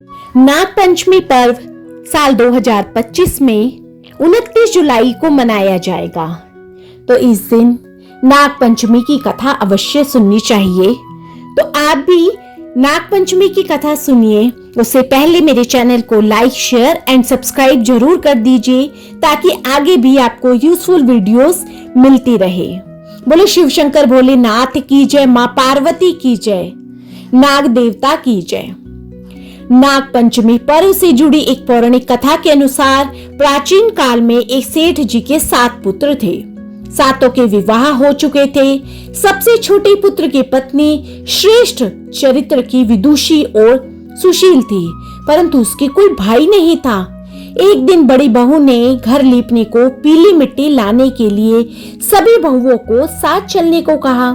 नाग पंचमी पर्व साल 2025 में 29 जुलाई को मनाया जाएगा। तो इस दिन नाग पंचमी की कथा अवश्य सुननी चाहिए। तो आप भी नाग पंचमी की कथा सुनिए। उससे पहले मेरे चैनल को लाइक, शेयर एंड सब्सक्राइब जरूर कर दीजिए ताकि आगे भी आपको यूजफुल वीडियोस मिलती रहे। बोले शिव शंकर भोलेनाथ की जय, मां पार्वती की जय, नाग देवता की जय। नाग पंचमी पर्व से जुड़ी एक पौराणिक कथा के अनुसार प्राचीन काल में एक सेठ जी के 7 पुत्र थे। सातों के विवाह हो चुके थे। सबसे छोटे पुत्र की पत्नी श्रेष्ठ चरित्र की विदुषी और सुशील थी, परंतु उसके कोई भाई नहीं था। एक दिन बड़ी बहू ने घर लीपने को पीली मिट्टी लाने के लिए सभी बहुओं को साथ चलने को कहा।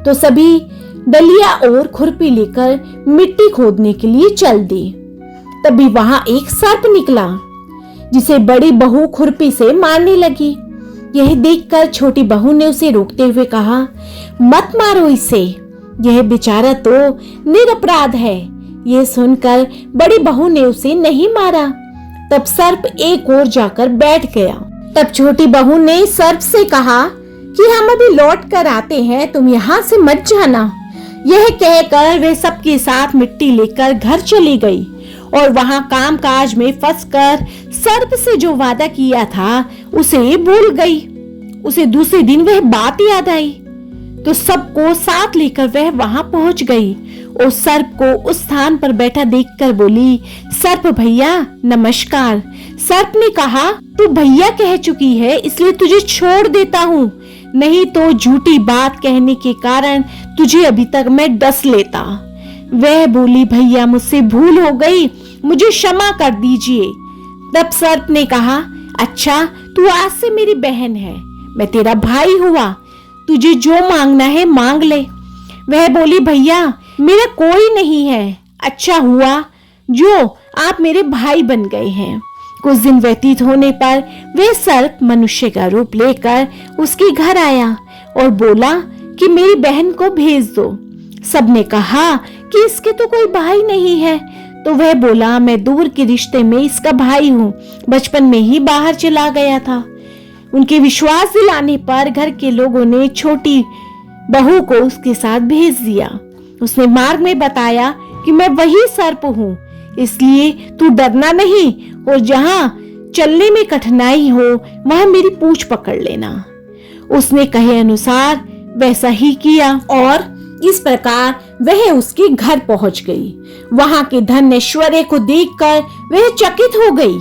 तो सभी डलिया और खुरपी लेकर मिट्टी खोदने के लिए चल दी। तभी वहां एक सर्प निकला जिसे बड़ी बहू खुरपी से मारने लगी। यह देखकर छोटी बहू ने उसे रोकते हुए कहा, मत मारो इसे, यह बेचारा तो निरपराध है। यह सुनकर बड़ी बहू ने उसे नहीं मारा। तब सर्प एक ओर जाकर बैठ गया। तब छोटी बहू ने सर्प से कहा कि हम अभी लौट कर आते हैं, तुम यहाँ से मत जाना। यह कहकर वे सबके साथ मिट्टी लेकर घर चली गई और वहां कामकाज में फंसकर सर्प से जो वादा किया था उसे भूल गई। उसे दूसरे दिन वह बात याद आई तो सबको साथ लेकर वह वहां पहुंच गई और सर्प को उस स्थान पर बैठा देखकर बोली, सर्प भैया नमस्कार। सर्प ने कहा, तू भैया कह चुकी है इसलिए तुझे छोड़ देता हूँ, नहीं तो झूठी बात कहने के कारण तुझे अभी तक मैं डस लेता। वह बोली, भैया मुझसे भूल हो गई, मुझे क्षमा कर दीजिए। तब सर्प ने कहा, अच्छा तू आज से मेरी बहन है, मैं तेरा भाई हुआ, तुझे जो मांगना है मांग ले। वह बोली, भैया मेरा कोई नहीं है, अच्छा हुआ जो आप मेरे भाई बन गए हैं। कुछ दिन व्यतीत होने पर वह सर्प मनुष्य का रूप लेकर उसके घर आया और बोला कि मेरी बहन को भेज दो। सबने कहा कि इसके तो कोई भाई नहीं है। तो वह बोला, मैं दूर के रिश्ते में इसका भाई हूँ, बचपन में ही बाहर चला गया था। उनके विश्वास दिलाने पर घर के लोगों ने छोटी बहू को उसके साथ भेज दिया। उसने मार्ग में बताया कि मैं वही सर्प हूँ, इसलिए तू डरना नहीं और जहां चलने में कठिनाई हो वहां मेरी पूंछ पकड़ लेना। उसने कहे अनुसार वैसा ही किया और इस प्रकार वह उसके घर पहुंच गई। वहां के धन ऐश्वर्य को देखकर वह चकित हो गई।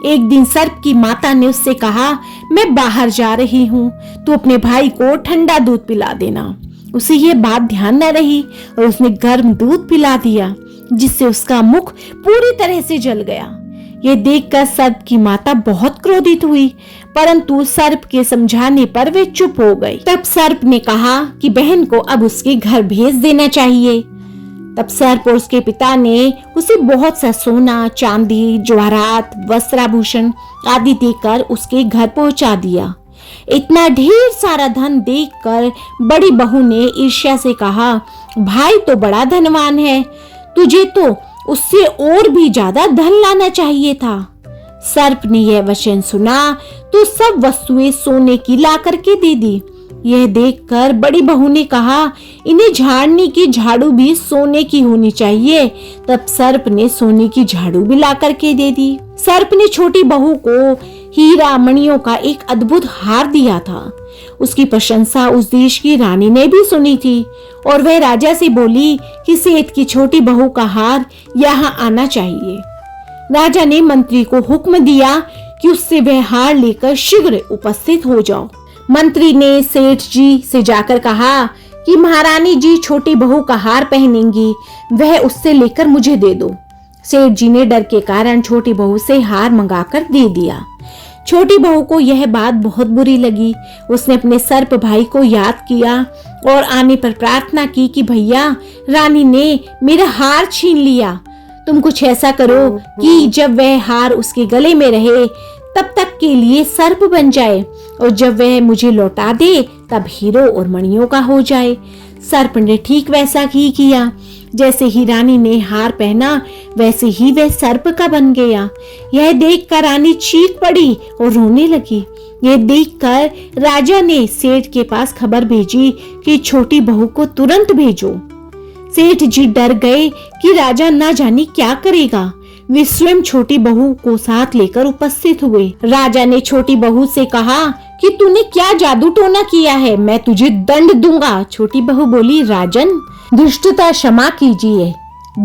एक दिन सर्प की माता ने उससे कहा, मैं बाहर जा रही हूँ, तू अपने भाई को ठंडा दूध पिला देना। उसे ये बात ध्यान न रही और उसने गर्म दूध पिला दिया, जिससे उसका मुख पूरी तरह से जल गया। यह देखकर सर्प की माता बहुत क्रोधित हुई, परंतु सर्प के समझाने पर वे चुप हो गई। तब सर्प ने कहा कि बहन को अब उसके घर भेज देना चाहिए। तब सर्प और उसके पिता ने उसे बहुत सा सोना, चांदी, जवाहरात, वस्त्राभूषण आदि देकर उसके घर पहुंचा दिया। इतना ढेर सारा धन देखकर बड़ी बहू ने ईर्ष्या से कहा, भाई तो बड़ा धनवान है, तुझे तो उससे और भी ज्यादा धन लाना चाहिए था। सर्प ने यह वचन सुना तो सब वस्तुएं सोने की ला करके दे दी। यह देखकर बड़ी बहू ने कहा, इन्हें झाड़ने की झाड़ू भी सोने की होनी चाहिए। तब सर्प ने सोने की झाड़ू भी ला करके दे दी। सर्प ने छोटी बहू को हीरा मणियों का एक अद्भुत हार दिया था। उसकी प्रशंसा उस देश की रानी ने भी सुनी थी और वह राजा से बोली कि सेठ की छोटी बहू का हार यहाँ आना चाहिए। राजा ने मंत्री को हुक्म दिया कि उससे वह हार लेकर शीघ्र उपस्थित हो जाओ। मंत्री ने सेठ जी से जाकर कहा कि महारानी जी छोटी बहू का हार पहनेंगी, वह उससे लेकर मुझे दे दो। सेठ जी ने डर के कारण छोटी बहू से हार मंगाकर दे दिया। छोटी बहू को यह बात बहुत बुरी लगी। उसने अपने सर्प भाई को याद किया और आने पर प्रार्थना की कि भैया रानी ने मेरा हार छीन लिया, तुम कुछ ऐसा करो कि जब वह हार उसके गले में रहे तब तक के लिए सर्प बन जाए और जब वह मुझे लौटा दे तब हीरो और मणियों का हो जाए। सर्प ने ठीक वैसा ही किया। जैसे ही रानी ने हार पहना वैसे ही वह सर्प का बन गया। यह देखकर रानी चीख पड़ी और रोने लगी। यह देखकर राजा ने सेठ के पास खबर भेजी कि छोटी बहू को तुरंत भेजो। सेठ जी डर गए कि राजा ना जाने क्या करेगा। वे स्वयं छोटी बहू को साथ लेकर उपस्थित हुए। राजा ने छोटी बहू से कहा कि तूने क्या जादू टोना किया है, मैं तुझे दंड दूंगा। छोटी बहू बोली, राजन दुष्टता क्षमा कीजिए,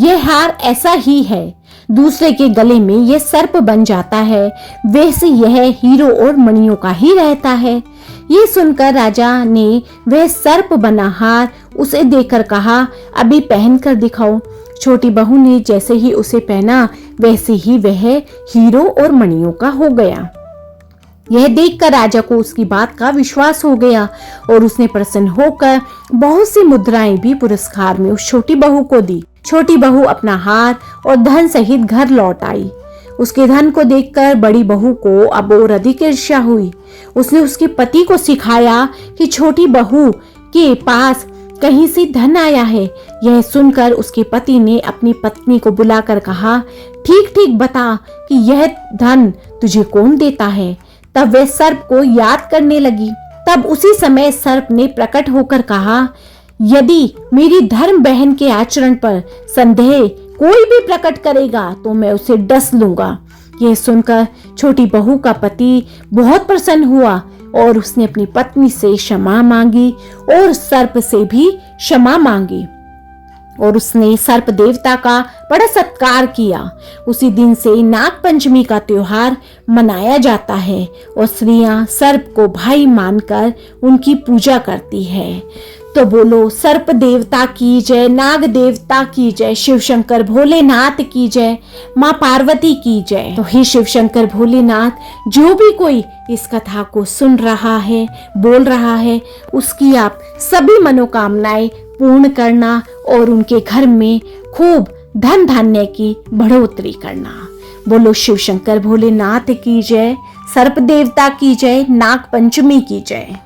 यह हार ऐसा ही है, दूसरे के गले में यह सर्प बन जाता है, वैसे यह हीरो और मणियों का ही रहता है। ये सुनकर राजा ने वह सर्प बना हार उसे देकर कहा, अभी पहन कर दिखाओ। छोटी बहू ने जैसे ही उसे पहना वैसे ही वह हीरो और मणियों का हो गया। यह देखकर राजा को उसकी बात का विश्वास हो गया और उसने प्रसन्न होकर बहुत सी मुद्राएं भी पुरस्कार में उस छोटी बहू को दी। छोटी बहू अपना हार और धन सहित घर लौट आई। उसके धन को देखकर बड़ी बहू को अब और अधिक ईर्ष्या हुई। उसने उसके पति को सिखाया कि छोटी बहू के पास कहीं से धन आया है। यह सुनकर उसके पति ने अपनी पत्नी को बुलाकर कहा, ठीक ठीक बता कि यह धन तुझे कौन देता है। तब वह सर्प को याद करने लगी। तब उसी समय सर्प ने प्रकट होकर कहा, यदि मेरी धर्म बहन के आचरण पर संदेह कोई भी प्रकट करेगा तो मैं उसे डस लूंगा। यह सुनकर छोटी बहू का पति बहुत प्रसन्न हुआ और उसने अपनी पत्नी से क्षमा मांगी और सर्प से भी क्षमा मांगी और उसने सर्प देवता का बड़ा सत्कार किया। उसी दिन से नाग पंचमी का त्योहार मनाया जाता है और स्त्रियां सर्प को भाई मानकर उनकी पूजा करती है। तो बोलो सर्प देवता की जय, नाग देवता की जय, शिव शंकर भोलेनाथ की जय, माँ पार्वती की जय। तो हे शिव शंकर भोलेनाथ, जो भी कोई इस कथा को सुन रहा है, बोल रहा है, उसकी आप सभी मनोकामनाएं पूर्ण करना और उनके घर में खूब धन धान्य की बढ़ोतरी करना। बोलो शिव शंकर भोलेनाथ की जय, सर्प देवता की जय, नाग पंचमी की जय।